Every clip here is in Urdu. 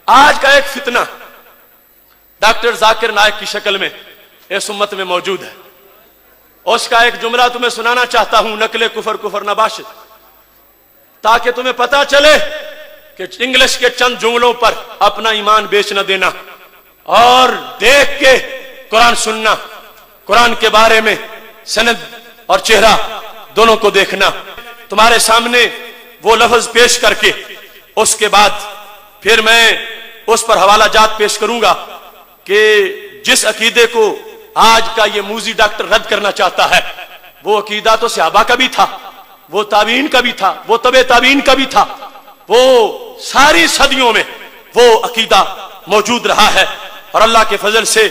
آج کا ایک فتنہ ڈاکٹر ذاکر نائک کی شکل میں اس امت میں موجود ہے. اس کا ایک جملہ تمہیں سنانا چاہتا ہوں، نقل کفر کفر نباشد، تاکہ تمہیں پتا چلے کہ انگلش کے چند جملوں پر اپنا ایمان بیچ نہ دینا اور دیکھ کے قرآن سننا، قرآن کے بارے میں سند اور چہرہ دونوں کو دیکھنا. تمہارے سامنے وہ لفظ پیش کر کے اس کے بعد پھر میں اس پر حوالہ جات پیش کروں گا کہ جس عقیدے کو آج کا یہ موذی ڈاکٹر رد کرنا چاہتا ہے، وہ عقیدہ تو صحابہ کا بھی تھا، وہ تابعین کا بھی تھا، وہ تبع تابعین کا بھی تھا، وہ ساری صدیوں میں وہ عقیدہ موجود رہا ہے، اور اللہ کے فضل سے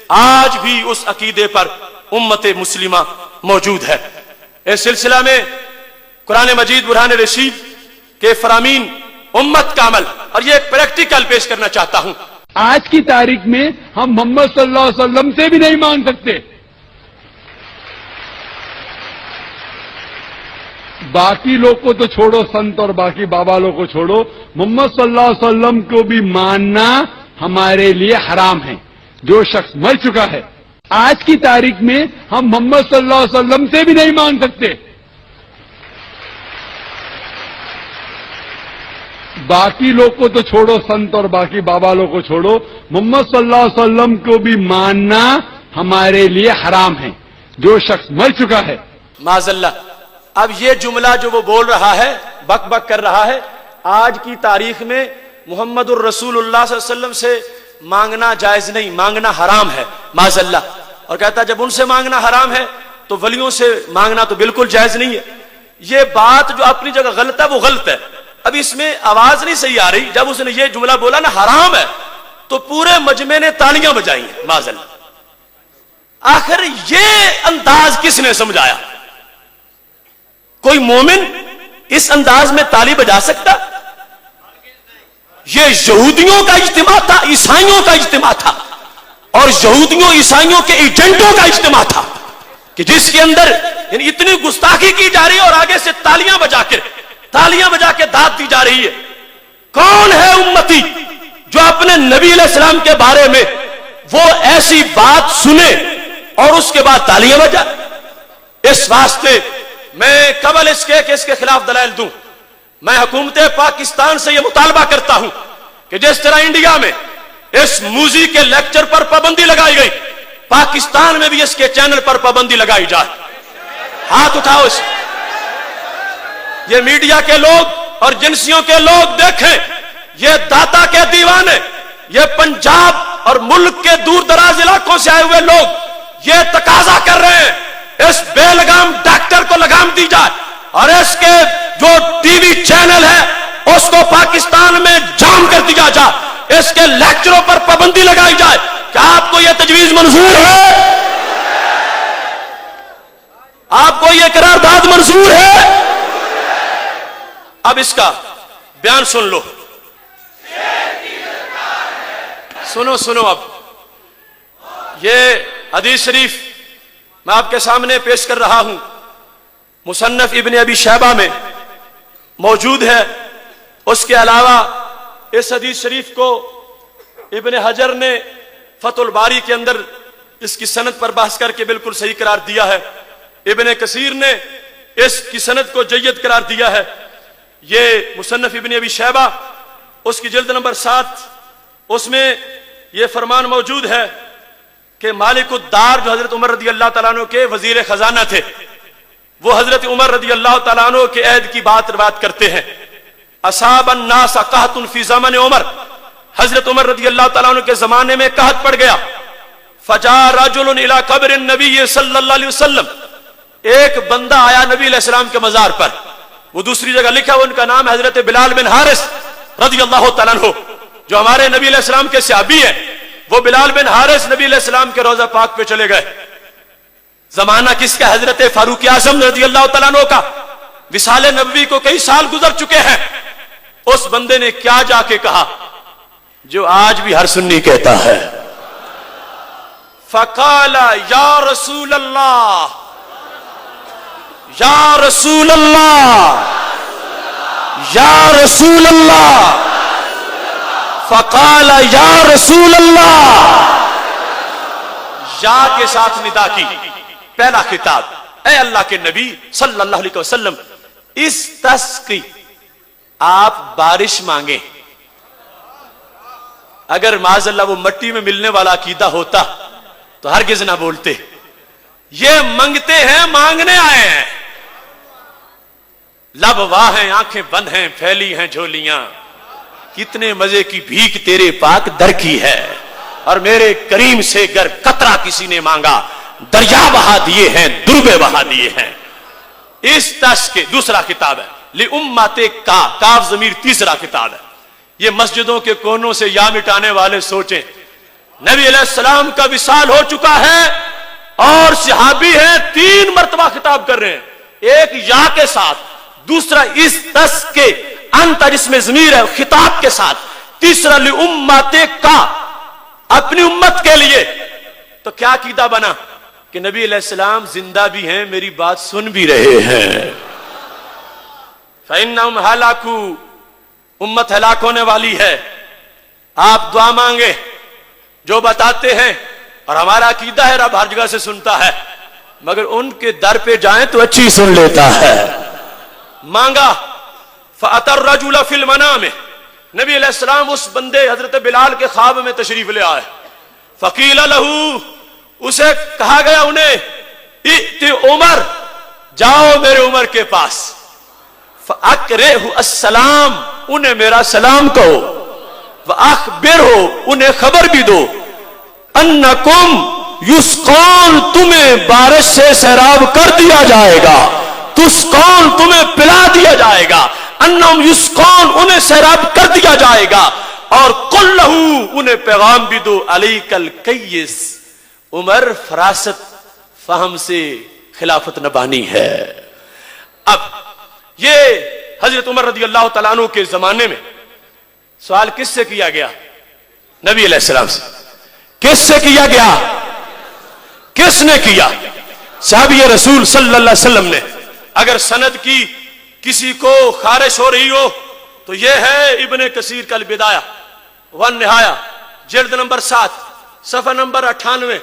آج بھی اس عقیدے پر امت مسلمہ موجود ہے. اس سلسلہ میں قرآن مجید برہان رشید کے فرامین امت کا عمل اور یہ ایک پریکٹیکل پیش کرنا چاہتا ہوں. آج کی تاریخ میں ہم محمد صلی اللہ علیہ وسلم سے بھی نہیں مانگ سکتے. باقی لوگ کو تو چھوڑو، سنت اور باقی بابا لوگ کو چھوڑو، محمد صلی اللہ علیہ وسلم کو بھی ماننا ہمارے لیے حرام ہے. جو شخص مر چکا ہے، آج کی تاریخ میں ہم محمد صلی اللہ علیہ وسلم سے بھی نہیں مانگ سکتے. باقی لوگ کو تو چھوڑو، سنت اور باقی بابا لوگ کو چھوڑو، محمد صلی اللہ علیہ وسلم کو بھی ماننا ہمارے لیے حرام ہے. جو شخص مر چکا ہے. معاذ اللہ. اب یہ جملہ جو وہ بول رہا ہے، بک بک کر رہا ہے، آج کی تاریخ میں محمد الرسول اللہ صلی اللہ علیہ وسلم سے مانگنا جائز نہیں، مانگنا حرام ہے. معاذ اللہ. اور کہتا جب ان سے مانگنا حرام ہے تو ولیوں سے مانگنا تو بالکل جائز نہیں ہے. یہ بات جو اپنی جگہ غلط ہے وہ غلط ہے. اب اس میں آواز نہیں صحیح آ رہی. جب اس نے یہ جملہ بولا نا حرام ہے تو پورے مجمع نے تالیاں بجائی ہیں. معاذ اللہ. آخر یہ انداز کس نے سمجھایا؟ کوئی مومن اس انداز میں تالی بجا سکتا؟ یہ یہودیوں کا اجتماع تھا، عیسائیوں کا اجتماع تھا، اور یہودیوں عیسائیوں کے ایجنٹوں کا اجتماع تھا کہ جس کے اندر یعنی اتنی گستاخی کی جا رہی ہے اور آگے سے تالیاں بجا کے داد دی جا رہی ہے. کون ہے امتی جو اپنے نبی علیہ السلام کے بارے میں وہ ایسی بات سنے اور اس کے بعد تالیاں بجائے؟ اس واسطے میں قبل اس کے کہ اس کے خلاف دلائل دوں، میں حکومت پاکستان سے یہ مطالبہ کرتا ہوں کہ جس طرح انڈیا میں اس موذی کے لیکچر پر پابندی لگائی گئی، پاکستان میں بھی اس کے چینل پر پابندی لگائی جائے. ہاتھ اٹھاؤ. اس یہ میڈیا کے لوگ اور جنسیوں کے لوگ دیکھیں، یہ داتا کے دیوانے، یہ پنجاب اور ملک کے دور دراز علاقوں سے آئے ہوئے لوگ یہ تقاضا کر رہے ہیں اس بے لگام ڈاکٹر کو لگام دی جائے اور اس کے جو ٹی وی چینل ہے اس کو پاکستان میں جام کر دیا جائے، اس کے لیکچروں پر پابندی لگائی جائے. کیا آپ کو یہ تجویز منظور ہے؟ آپ کو یہ قرارداد منظور ہے؟ اب اس کا بیان سن لو. سنو اب یہ حدیث شریف میں آپ کے سامنے پیش کر رہا ہوں، مصنف ابن ابی شیبہ میں موجود ہے. اس کے علاوہ اس حدیث شریف کو ابن حجر نے فتح الباری کے اندر اس کی سند پر بحث کر کے بالکل صحیح قرار دیا ہے. ابن کثیر نے اس کی سند کو جید قرار دیا ہے. یہ مصنف ابن ابی شیبہ اس کی جلد نمبر 7 اس میں یہ فرمان موجود ہے کہ مالک الدار جو حضرت عمر رضی اللہ تعالیٰ عنہ کے وزیر خزانہ تھے، وہ حضرت عمر رضی اللہ تعالیٰ عنہ کے عہد کی بات روایت کرتے ہیں. اصاب الناس قحط فی زمن عمر، حضرت عمر رضی اللہ تعالیٰ عنہ کے زمانے میں قحط پڑ گیا. فجاء رجل الی قبر النبی صلی اللہ علیہ وسلم، ایک بندہ آیا نبی علیہ السلام کے مزار پر. وہ دوسری جگہ لکھا ہوا ان کا نام حضرت بلال بن حارث رضی اللہ تعالیٰ عنہ، جو ہمارے نبی علیہ السلام کے صحابی ہیں. وہ بلال بن حارث نبی علیہ السلام کے روضہ پاک پہ چلے گئے. زمانہ کس کا؟ حضرت فاروق اعظم رضی اللہ تعالیٰ عنہ کا. وصال نبوی کو کئی سال گزر چکے ہیں. اس بندے نے کیا جا کے کہا جو آج بھی ہر سنی کہتا ہے؟ فقال یا رسول اللہ، یا رسول اللہ، یا رسول اللہ، فقال یا رسول اللہ، یا کے ساتھ ندا کی، پہلا خطاب، اے اللہ کے نبی صلی اللہ علیہ وسلم، استسقی، آپ بارش مانگیں۔ اگر معاذ اللہ وہ مٹی میں ملنے والا عقیدہ ہوتا تو ہرگز نہ بولتے، یہ منگتے ہیں، مانگنے آئے ہیں، لب واہ ہیں، آنکھیں بند ہیں، پھیلی ہیں جھولیاں، کتنے مزے کی بھیک تیرے پاک در کی ہے، اور میرے کریم سے گر قطرہ کسی نے مانگا دریا بہا دیے ہیں، دربے بہا دیے ہیں۔ اس تش کے دوسرا خطاب ہے لِأُمَّتِ کاف ضمیر تیسرا خطاب ہے۔ یہ مسجدوں کے کونوں سے یا مٹانے والے سوچیں، نبی علیہ السلام کا وصال ہو چکا ہے اور صحابی ہیں، 3 مرتبہ خطاب کر رہے ہیں، ایک یا کے ساتھ، دوسرا اس تس کے انت جس میں ضمیر ہے خطاب کے ساتھ، تیسرا لِأُمَّتِ کا، اپنی امت کے لیے۔ تو کیا عقیدہ بنا کہ نبی علیہ السلام زندہ بھی ہیں، میری بات سن بھی رہے ہیں۔ فَإِنَّهُمْ هَلَكُوا، امت ہلاک ہونے والی ہے، آپ دعا مانگے، جو بتاتے ہیں، اور ہمارا عقیدہ ہے رب ہر جگہ سے سنتا ہے، مگر ان کے در پہ جائیں تو اچھی سن لیتا ہے۔ مانگا فَأَتَى الرَّجُلَ فِي الْمَنَامِ، نبی علیہ السلام اس بندے حضرت بلال کے خواب میں تشریف لے آئے، فَقِيلَ لَهُ، اسے کہا گیا انہیں، ائت عمر، جاؤ میرے عمر کے پاس، فَأَقْرِئْهُ السلام، انہیں میرا سلام کہو، وَأَخْبِرْهُ، انہیں خبر بھی دو، أَنَّكُمْ يُسْقَونَ، تمہیں بارش سے سیراب کر دیا جائے گا، تُسْقَونَ، تمہیں پلا دیا جائے گا، أَنَّهُمْ يُسْقَونَ، انہیں سیراب کر دیا جائے گا، اور قُلْ لَهُ، انہیں پیغام بھی دو، عَلَيْكَ الْقَيِّسِ، عمر فراست فہم سے خلافت نبانی ہے۔ اب یہ حضرت عمر رضی اللہ تعالیٰ عنہ کے زمانے میں سوال کس سے کیا گیا؟ نبی علیہ السلام سے۔ کس سے کیا گیا؟ کس نے کیا؟ صحابی رسول صلی اللہ علیہ وسلم نے۔ اگر سند کی کسی کو خارش ہو رہی ہو تو یہ ہے ابن کثیر کا البدایہ والنہایہ، جلد نمبر 7 صفحہ نمبر 98،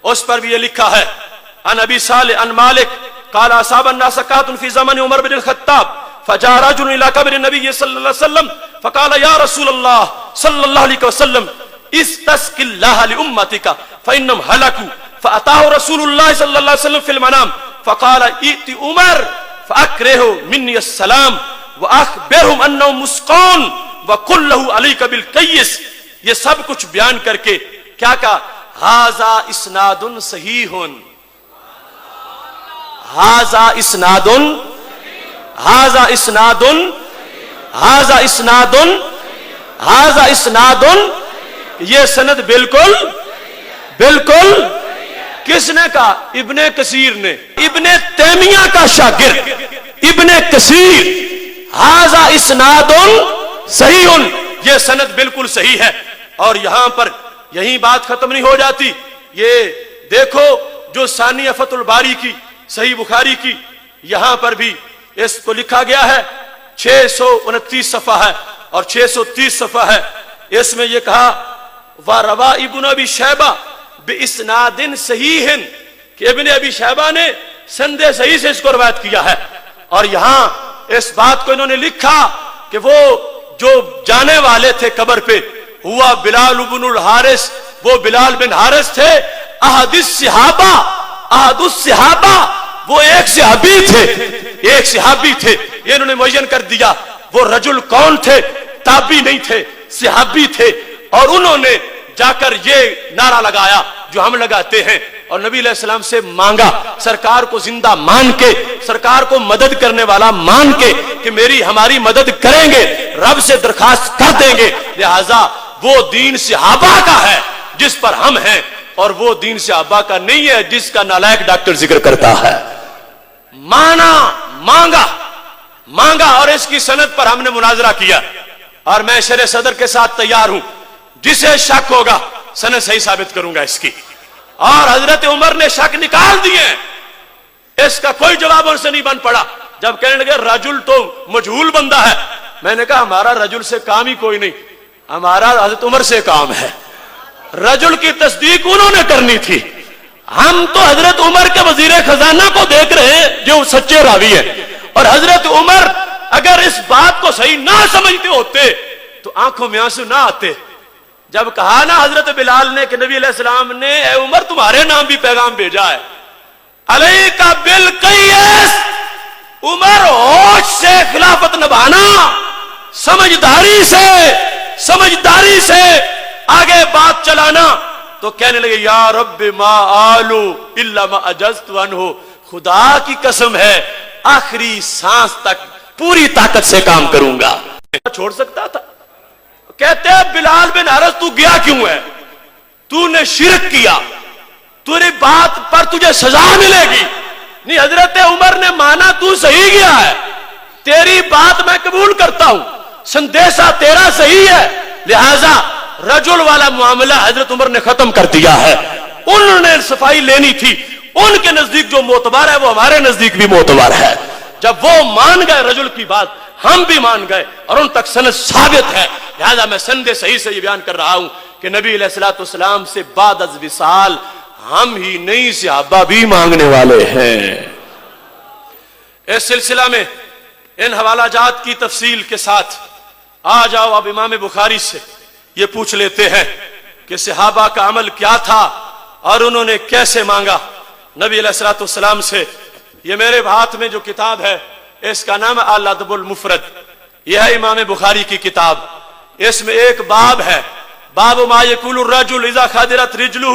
اس پر بھی یہ لکھا ہے، عن ابی صالح عن مالک قال اصاب الناس قحط في زمن عمر بن الخطاب فجاء رجل الى قبر النبي صلى الله عليه وسلم فقال يا رسول الله صلى الله عليه وسلم استسق الله لامتك فانهم هلكوا فاتاه رسول الله صلى الله عليه وسلم في المنام فقال ائت عمر فاكره مني السلام واخبرهم انهم مسقون وقل له عليك بالقيس۔ یہ سب کچھ بیان کر کے کیا کہا؟ ھذا اسناد صحیح، ھذا اسناد، ھذا اسناد، ھذا اسناد، ھذا اسناد، یہ سند بالکل بالکل، کس نے کہا؟ ابن کثیر نے، ابن تیمیہ کا شاگرد ابن کثیر، ھذا اسناد صحیح، یہ سند بالکل صحیح ہے۔ اور یہاں پر یہی بات ختم نہیں ہو جاتی، یہ دیکھو جو ثانیہ فتح الباری کی صحیح بخاری کی، یہاں پر بھی اس کو لکھا گیا ہے، 629 صفحہ ہے اور 630 صفحہ ہے، اس میں یہ کہا وَرَوَا ابن ابی شیبہ بِإِسْنَادٍ صحیح، کہ ابن ابی شیبہ نے سند صحیح سے اس کو روایت کیا ہے۔ اور یہاں اس بات کو انہوں نے لکھا کہ وہ جو جانے والے تھے قبر پہ ہوا بلال بن الحارث، وہ بلال بن حارث تھے، احد الصحابہ، احد الصحابہ، وہ ایک صحابی تھے، ایک صحابی تھے، یہ انہوں نے معین کر دیا۔ وہ رجل کون تھے؟ تابعی نہیں تھے، صحابی تھے، اور انہوں نے جا کر یہ نعرہ لگایا جو ہم لگاتے ہیں، اور نبی علیہ السلام سے مانگا، سرکار کو زندہ مان کے، سرکار کو مدد کرنے والا مان کے کہ میری ہماری مدد کریں گے، رب سے درخواست کر دیں گے، لہذا وہ دین صحابہ کا ہے جس پر ہم ہیں، اور وہ دین صحابہ کا نہیں ہے جس کا نالائق ڈاکٹر ذکر کرتا ہے۔ مانا، مانگا، مانگا، اور اس کی سند پر ہم نے مناظرہ کیا، اور میں شرح صدر کے ساتھ تیار ہوں، جسے شک ہوگا سند صحیح ثابت کروں گا اس کی۔ اور حضرت عمر نے شک نکال دیے، اس کا کوئی جواب ان سے نہیں بن پڑا۔ جب کہنے لگے رجل تو مجہول بندہ ہے، میں نے کہا ہمارا رجل سے کام ہی کوئی نہیں، ہمارا حضرت عمر سے کام ہے، رجل کی تصدیق انہوں نے کرنی تھی، ہم تو حضرت عمر کے وزیر خزانہ کو دیکھ رہے ہیں جو سچے راوی ہے، اور حضرت عمر اگر اس بات کو صحیح نہ سمجھتے ہوتے تو آنکھوں میں آنسو نہ آتے۔ جب کہا نا حضرت بلال نے کہ نبی علیہ السلام نے اے عمر تمہارے نام بھی پیغام بھیجا ہے، علیک بالقیس، عمر ہوش سے خلافت نبھانا، سمجھداری سے آگے بات چلانا، تو کہنے لگے یا رب ما آلو الا ما اجزت عنہ، خدا کی قسم ہے آخری سانس تک پوری طاقت سے کام کروں گا۔ چھوڑ سکتا تھا؟ کہتے ہیں بلال بن حارث تو گیا کیوں ہے؟ تو نے شرک کیا، تیری بات پر تجھے سزا ملے گی۔ نہیں، حضرت عمر نے مانا تو صحیح گیا ہے، تیری بات میں قبول کرتا ہوں، سندیشہ تیرا صحیح ہے، لہذا رجل والا معاملہ حضرت عمر نے ختم کر دیا ہے۔ انہوں نے صفائی لینی تھی، ان کے نزدیک جو معتبر ہے وہ ہمارے نزدیک بھی معتبر ہے۔ جب وہ مان گئے رجل کی بات، ہم بھی مان گئے اور ان تک سند ثابت ہے، لہذا میں سند صحیح سے یہ بیان کر رہا ہوں کہ نبی علیہ الصلوۃ والسلام سے بعد از وصال ہم ہی نہیں صحابہ بھی مانگنے والے ہیں۔ اس سلسلہ میں ان حوالہ جات کی تفصیل کے ساتھ آ جاؤ اب امام بخاری سے یہ پوچھ لیتے ہیں کہ صحابہ کا عمل کیا تھا اور انہوں نے کیسے مانگا نبی علیہ الصلوۃ والسلام سے۔ یہ میرے ہاتھ میں جو کتاب ہے اس کا نام ہے الادب المفرد، یہ ہے امام بخاری کی کتاب۔ اس میں ایک باب ہے، باب ما یقول الرجل اذا خدرت رجلہ،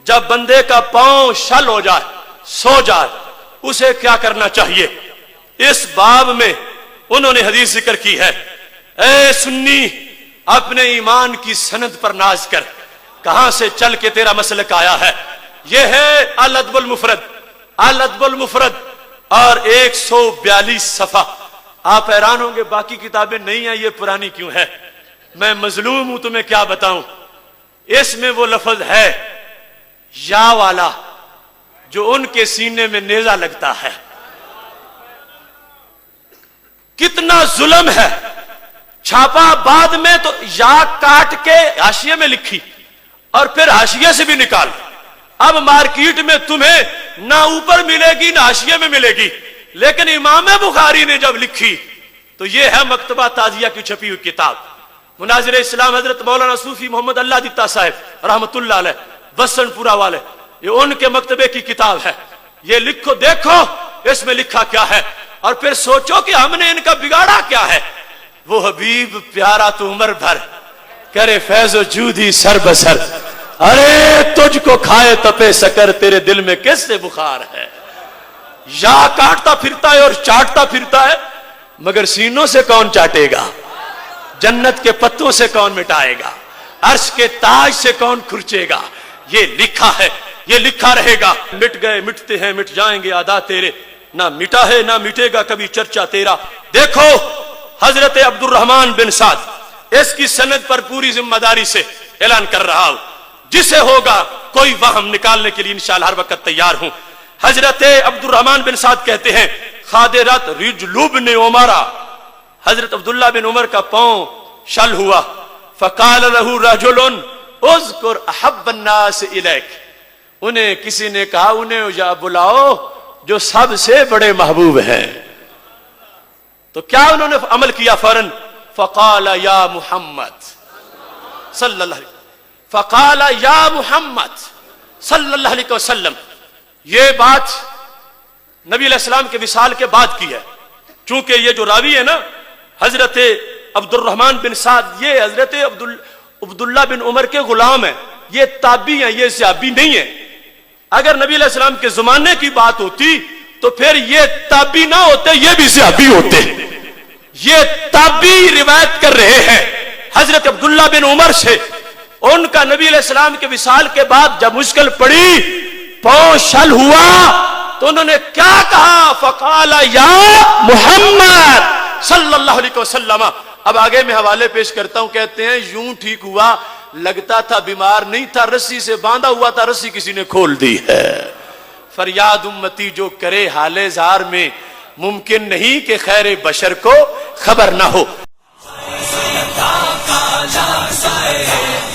جب بندے کا پاؤں شل ہو جائے، سو جائے، اسے کیا کرنا چاہیے۔ اس باب میں انہوں نے حدیث ذکر کی ہے، اے سنی اپنے ایمان کی سند پر ناز کر، کہاں سے چل کے تیرا مسلک آیا ہے۔ یہ ہے الادب المفرد، الادب المفرد، اور 142 صفحہ۔ آپ حیران ہوں گے باقی کتابیں نہیں ہیں، یہ پرانی کیوں ہے؟ میں مظلوم ہوں، تمہیں کیا بتاؤں۔ اس میں وہ لفظ ہے یا والا جو ان کے سینے میں نیزہ لگتا ہے۔ کتنا ظلم ہے، چھاپا بعد میں تو یا کاٹ کے حاشیے میں لکھی اور پھر حاشیے سے بھی نکال۔ اب مارکیٹ میں تمہیں نہ اوپر ملے گی نہ حاشیے میں ملے گی، لیکن امام بخاری نے جب لکھی تو یہ ہے مکتبہ تازیہ کی چھپی ہوئی کتاب۔ مناظر اسلام حضرت مولانا صوفی محمد اللہ دیتا صاحب رحمت اللہ علیہ وسن پورا والے، یہ ان کے مکتبے کی کتاب ہے۔ یہ لکھو، دیکھو اس میں لکھا کیا ہے اور پھر سوچو کہ ہم نے ان کا بگاڑا کیا ہے۔ وہ حبیب پیارا تو عمر بھر کرے فیض و جودی سر بسر، ارے تجھ کو کھائے تپے سکر، تیرے دل میں کس سے بخار ہے۔ یا کاٹتا پھرتا ہے اور چاٹتا پھرتا ہے، مگر سینوں سے کون چاٹے گا، جنت کے پتوں سے کون مٹائے گا، عرش کے تاج سے کون کھرچے گا۔ یہ لکھا ہے، یہ لکھا رہے گا۔ مٹ گئے مٹتے ہیں مٹ جائیں گے ادا تیرے، نہ مٹا ہے نہ مٹے گا کبھی چرچا تیرا۔ دیکھو حضرت عبد الرحمن بن سعد، اس کی سند پر پوری ذمہ داری سے اعلان کر رہا ہوں، جسے ہوگا کوئی وہم نکالنے کے لیے انشاءاللہ ہر وقت تیار ہوں۔ حضرت عبد الرحمن بن سعد کہتے ہیں خادرت رجل ابن عمر، حضرت عبداللہ بن عمر کا پاؤں شل ہوا، فقال له رجل اذکر احب الناس الیک، انہیں کسی نے کہا انہیں یا بلاؤ جو سب سے بڑے محبوب ہیں۔ تو کیا انہوں نے عمل کیا فوراً؟ فقال یا محمد صلی اللہ علیہ وسلم، فقال یا محمد صلی اللہ علیہ وسلم۔ یہ بات نبی علیہ السلام کے وصال کے بعد کی ہے، چونکہ یہ جو راوی ہے نا حضرت عبد الرحمن بن سعد، یہ حضرت عبداللہ بن عمر کے غلام ہیں، یہ تابعی ہیں، یہ صحابی نہیں ہیں۔ اگر نبی علیہ السلام کے زمانے کی بات ہوتی تو پھر یہ تابعی نہ ہوتے، یہ بھی صحابی ہوتے۔ یہ تابعی روایت کر رہے ہیں حضرت عبداللہ بن عمر سے، ان کا نبی علیہ السلام کے وصال کے بعد جب مشکل پڑی، پاؤں شل ہوا، تو انہوں نے کیا کہا؟ فقال یا محمد صلی اللہ علیہ وسلم۔ اب آگے میں حوالے پیش کرتا ہوں، کہتے ہیں یوں ٹھیک ہوا، لگتا تھا بیمار نہیں تھا، رسی سے باندھا ہوا تھا، رسی کسی نے کھول دی ہے۔ فریاد امتی جو کرے حال زار میں، ممکن نہیں کہ خیر بشر کو خبر نہ ہو۔ کالا سائے